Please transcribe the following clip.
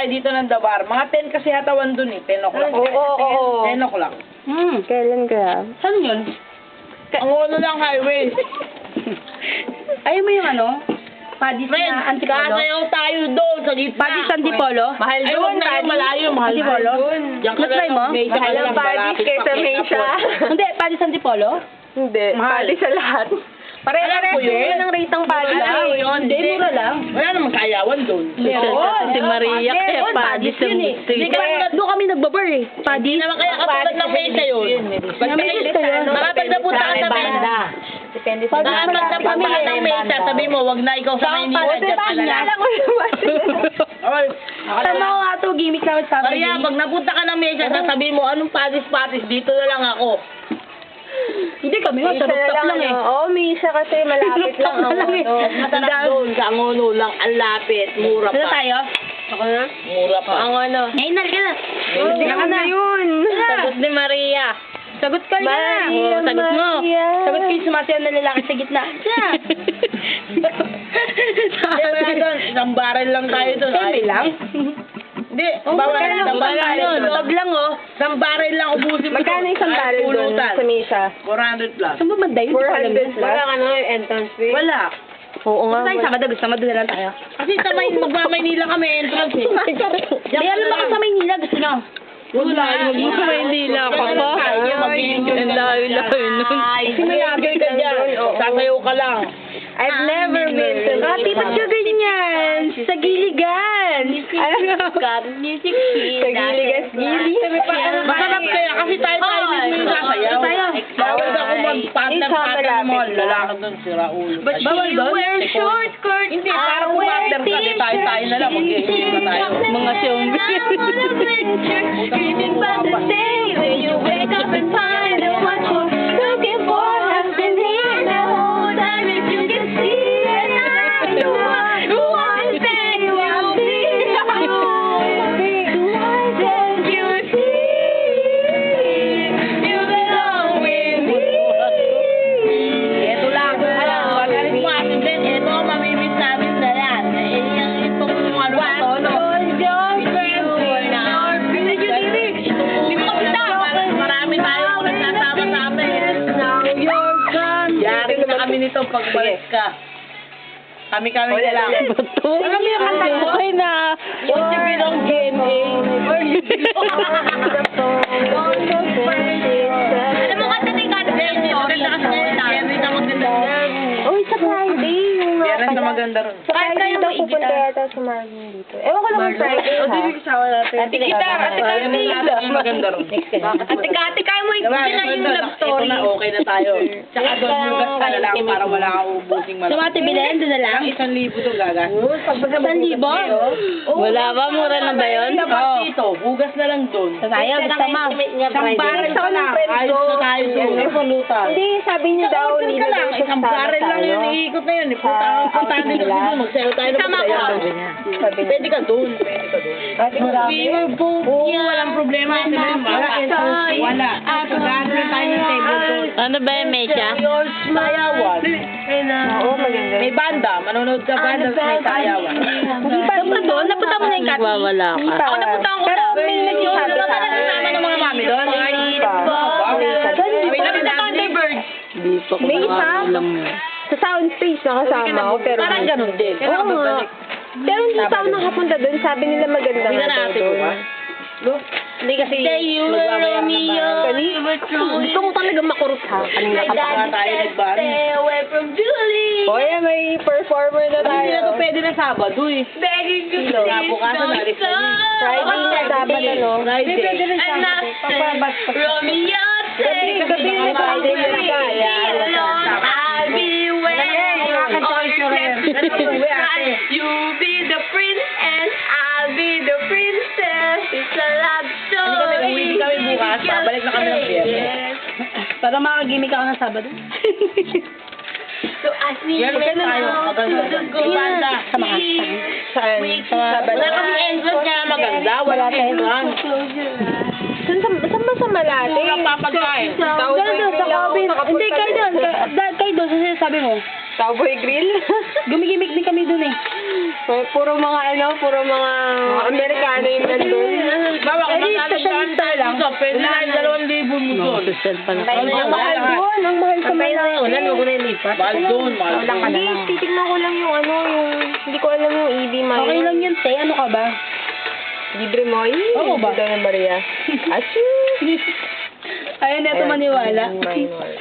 dito ng Dabar. Mga 10 kasi hatawan dun eh. 10 o'clock. Oo. 10 o'clock. Kailan kaya? Saan yun? Ang ulo lang highway. Ayaw mo yung ano? Padis na Antipolo? Kasayaw tayo doon sa gitna. Padis Antipolo? Mahal doon. Ay, huwag na yung malayo. Mahal Antipolo? doon. Na-try mo? Mahal ang Padis kaysa Mesa. Hindi, Padis Antipolo? Hindi. Padis sa lahat. Alam ko yun. Yun ang rate ng Padis. Alam ko yun. Hindi, mura lang. Wala namang kayawan doon. Meron. Si Maria kaya Meron, Padis Padis yun eh. Hindi kami, doon kami nagbabar eh. Padis. Hindi naman kaya katulad ng mesa yun. Makapag napunta ka sa mesa. Depende sa Makapag napunta ka ng mesa, sabi mo, wag na ikaw sa Maynila. Diyan ka na lang. Oy, Tama ko nga ito, gimmick namin sa amin. Maria, pag napunta ka ng mesa, sasabihin mo, anong patis-patis, dito na lang ako. Hindi kami, sa rooftop lang eh. Oo, Misa kasi malapit lang ang Masarap doon, sa Angono lang, ang lapit, mura Sino pa. tayo? Ako na? Mura pa. Ang ano. Nainal ka na. Hindi ka na yun. Sagot ni Maria. Sagot ka na. Maria, Oo, sagot mo. Maria. Sagot ko yung sumasayaw na lalaki sa gitna. Siya. Hindi, wala doon. Isang barrel lang tayo doon. Siyempre lang. Hindi, bawal magkano? isang barrel Magkano? doon. Wag lang oh. Isang barrel lang ubusin mo. Magkano isang Kahit barrel doon pulutan. sa Misa? 400 plus. Saan ba banda yun? 400 plus. Wala ka na entrance fee? Wala. Oo nga. Basta yung Sabado, gusto madula lang tayo. Kasi sa magmamaynila kami entrance eh. Di alam ba kung sa Maynila gusto nyo? Wala. Maynila ka pa? Ang layo-layo nun. Kasi mayagay ka dyan. Sasayaw ka lang. I've never been to Ate, ba't ka ganyan? Sa giligan. Music Sa giligas-gilig. Masarap kaya kasi tayo mismo yung sasayaw. Bawal ako mag-partner mo. Lalaki doon si Raul. Bawal doon? short skirt. Hindi, parang partner ka. Di tayo na lang. Mag-i-enjoy na tayo. Mga showbiz. Dreaming about the day when you wake up and find out what you're looking for has been here the whole time. If you can see it, I know one thing will be the one that you see. You belong with me. Ito lang. Pagalit mo atin din. Ito, mamimiss namin na yan. Yung itong ano na to, no? Marami tayong nagsasama-sama eh. Yari na kami nito pagbalik ka. Kami-kami na lang. Alam mo yung kanta ko? Okay na. What's your bilang GMA? Alam mo kasi ni Kat Jenny, maganda kasi niya. Jerry na maganda. Uy, sa Friday. Yung nga Jerry na pala. maganda rin. Sa Friday daw pupunta yata si Marvin dito. Ewan ko lang kung Friday ha. kasama natin. Ate Gitar, Ate Kati. Maganda rin. Ate Kati, kaya mo Diba, na yung love story. Ito na, okay na tayo. Tsaka doon, bugas ka na lang para wala kang ubusing malaki. Sa Ate Bilen, doon na lang. Ang 1,000 to gagas. 1,000? Wala ba? Mura na ba yun? Oo. Dito, bugas na lang doon. Tayo, gusto mo. Isang barrel ka lang. Ayos na tayo doon. May pulutan. Hindi, sabi niya daw, Order hindi ka na lang. daw siya Isang kasama barrel lang tayo. yun. Iikot na yun. Punta din kasi doon. Magsayaw tayo na Sama magsayaw. ko. Sabi niya. Pwede ka doon. Pwede ka doon. Ate, marami. Walang problema. Wala. Pag-aadre tayo ng table doon. Ano ba yung mecha? Sayawan. Oo, maganda. May banda. Manonood ka banda. May sayawan. Hindi pa doon. Napunta mo na yung Kati. Nagwawala ka. Ako napunta ko Pero na. may nagsasabi sa akin. Kasama ng mga mami doon. Hindi pa ko May isa? Sa soundstage nakasama ako. Pero Parang ganun din. Oo nga. Pero hindi pa ako nakapunta doon. Sabi nila maganda Hindi nga na daw natin doon. ba? Hindi kasi Romeo. Gusto ko talaga makurot ha. Kanina ka pa. tayo nagbari. away from Julie. Hoy, may performer na Hindi tayo. na ito pwede na Sabado eh. Begging you to Bukasan na rin. Friday na dapat ano. Friday. And I say, Romeo, take Gabi na Friday na kaya. I'll be waiting. You be the prince and I'll be the princess. It's a love story. Hindi kami bukas. Babalik na kami ng Biyernes. Para makagimik ako ng Sabado. So ask me Biyernes tayo. May banda. Sa mga Saan? Wala kami entrance kaya maganda. Wala entrance. Saan ba sa Malate? Mura papagkain. Cowboy Doon, sa Grill. Cowboy. Hindi, kayo doon. Kayo doon, sa sinasabi mo. Cowboy Grill? Gumigimik din kami doon eh. Puro mga Amerikano yung nandun. Bawa, kung magkakaroon tayo dito, pwede na yung 2,000 mo doon. Social pala. Ang mahal doon, ang mahal sa Malaki. Wag mo na ilipat. Mahal doon, mahal doon. Hindi, titignan ko lang yung hindi ko alam yung ED minor. Okay lang yun, te. Ano ka ba? Libre mo? Oo ba? Libre na Maria. Achoo! Ayun, eto maniwala. Minor.